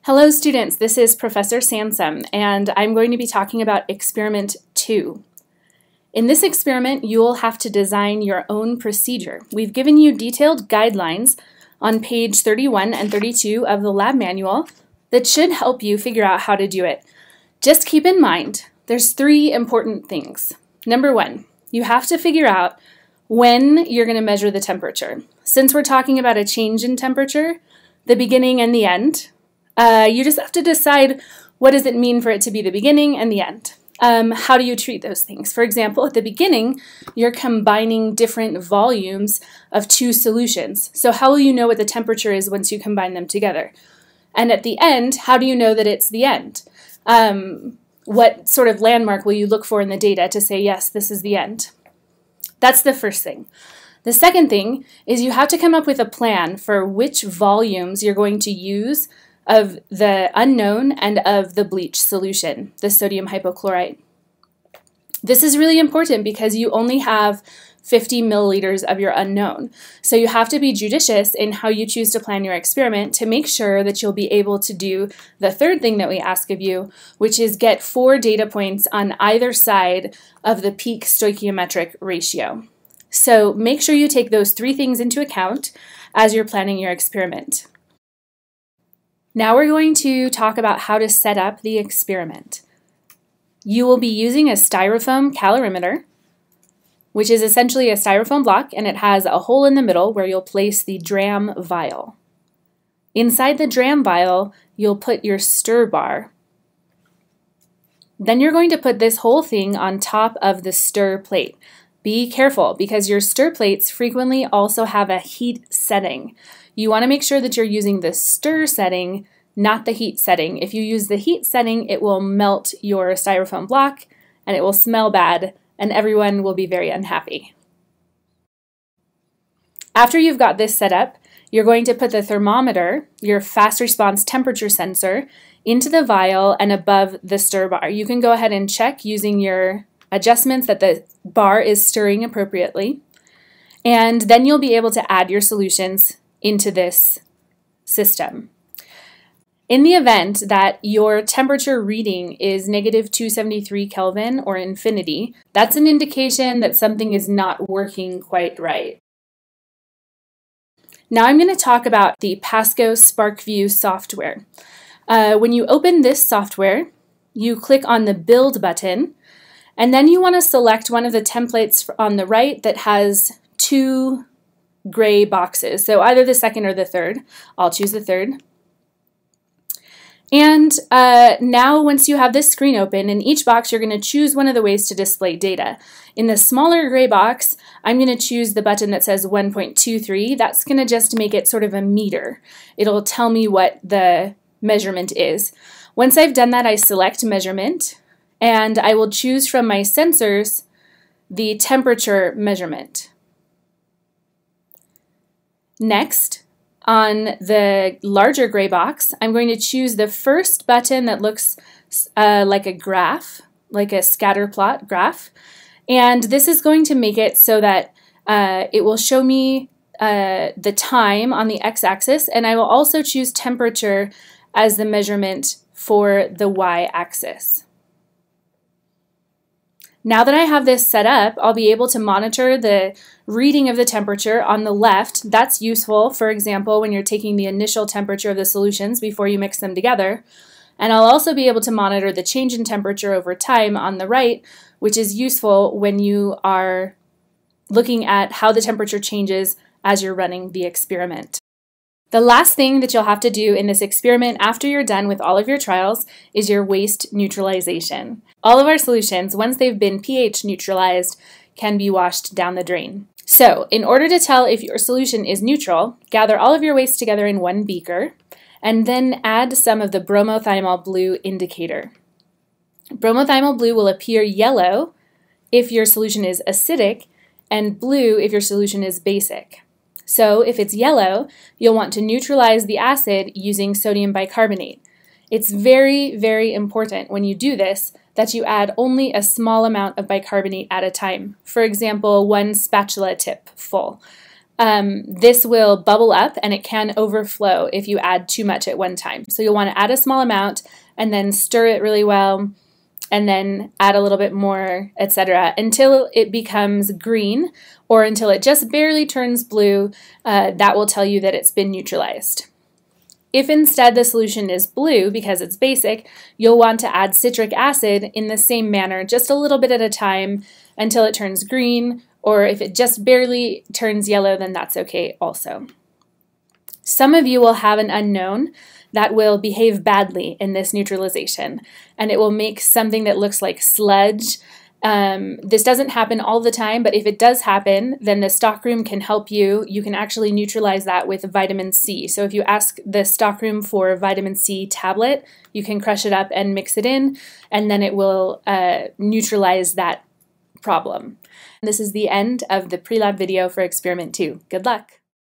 Hello students, this is Professor Sansom, and I'm going to be talking about Experiment 2. In this experiment, you will have to design your own procedure. We've given you detailed guidelines on page 31 and 32 of the lab manual that should help you figure out how to do it. Just keep in mind, there's 3 important things. Number 1, you have to figure out when you're going to measure the temperature. Since we're talking about a change in temperature, the beginning and the end, you just have to decide what does it mean for it to be the beginning and the end. How do you treat those things? For example, at the beginning, you're combining different volumes of 2 solutions. So how will you know what the temperature is once you combine them together? And at the end, how do you know that it's the end? What sort of landmark will you look for in the data to say, yes, this is the end? That's the first thing. The second thing is you have to come up with a plan for which volumes you're going to use of the unknown and of the bleach solution, the sodium hypochlorite. This is really important because you only have 50 milliliters of your unknown. So you have to be judicious in how you choose to plan your experiment to make sure that you'll be able to do the third thing that we ask of you, which is get 4 data points on either side of the peak stoichiometric ratio. So make sure you take those 3 things into account as you're planning your experiment. Now we're going to talk about how to set up the experiment. You will be using a styrofoam calorimeter, which is essentially a styrofoam block, and it has a hole in the middle where you'll place the dram vial. Inside the dram vial, you'll put your stir bar. Then you're going to put this whole thing on top of the stir plate. Be careful because your stir plates frequently also have a heat setting. You want to make sure that you're using the stir setting, not the heat setting. If you use the heat setting, it will melt your styrofoam block and it will smell bad and everyone will be very unhappy. After you've got this set up, you're going to put the thermometer, your fast response temperature sensor, into the vial and above the stir bar. You can go ahead and check using your adjustments that the bar is stirring appropriately, and then you'll be able to add your solutions into this system. In the event that your temperature reading is negative 273 Kelvin or infinity, that's an indication that something is not working quite right. Now I'm going to talk about the Pasco SparkView software. When you open this software, you click on the Build button, and then you want to select one of the templates on the right that has 2 gray boxes. So either the second or the third. I'll choose the third. And now once you have this screen open, in each box you're going to choose one of the ways to display data. In the smaller gray box, I'm going to choose the button that says 1.23. That's going to just make it sort of a meter. It'll tell me what the measurement is. Once I've done that, I select measurement, and I will choose from my sensors the temperature measurement. Next, on the larger gray box, I'm going to choose the first button that looks like a graph, like a scatter plot graph. And this is going to make it so that it will show me the time on the x-axis, and I will also choose temperature as the measurement for the y-axis. Now that I have this set up, I'll be able to monitor the reading of the temperature on the left. That's useful, for example, when you're taking the initial temperature of the solutions before you mix them together. And I'll also be able to monitor the change in temperature over time on the right, which is useful when you are looking at how the temperature changes as you're running the experiment. The last thing that you'll have to do in this experiment after you're done with all of your trials is your waste neutralization. All of our solutions, once they've been pH neutralized, can be washed down the drain. So, in order to tell if your solution is neutral, gather all of your waste together in one beaker, and then add some of the bromothymol blue indicator. Bromothymol blue will appear yellow if your solution is acidic, and blue if your solution is basic. So if it's yellow, you'll want to neutralize the acid using sodium bicarbonate. It's very, very important when you do this that you add only a small amount of bicarbonate at a time. For example, 1 spatula tip full. this will bubble up and it can overflow if you add too much at one time. So you'll want to add a small amount and then stir it really well and then add a little bit more, etc., until it becomes green or until it just barely turns blue. That will tell you that it's been neutralized. If instead the solution is blue because it's basic, you'll want to add citric acid in the same manner, just a little bit at a time until it turns green, or if it just barely turns yellow, then that's okay also. Some of you will have an unknown that will behave badly in this neutralization, and it will make something that looks like sludge. This doesn't happen all the time, but if it does happen, then the stockroom can help you. You can actually neutralize that with vitamin C. So if you ask the stockroom for vitamin C tablet, you can crush it up and mix it in, and then it will neutralize that problem. This is the end of the pre-lab video for experiment 2. Good luck!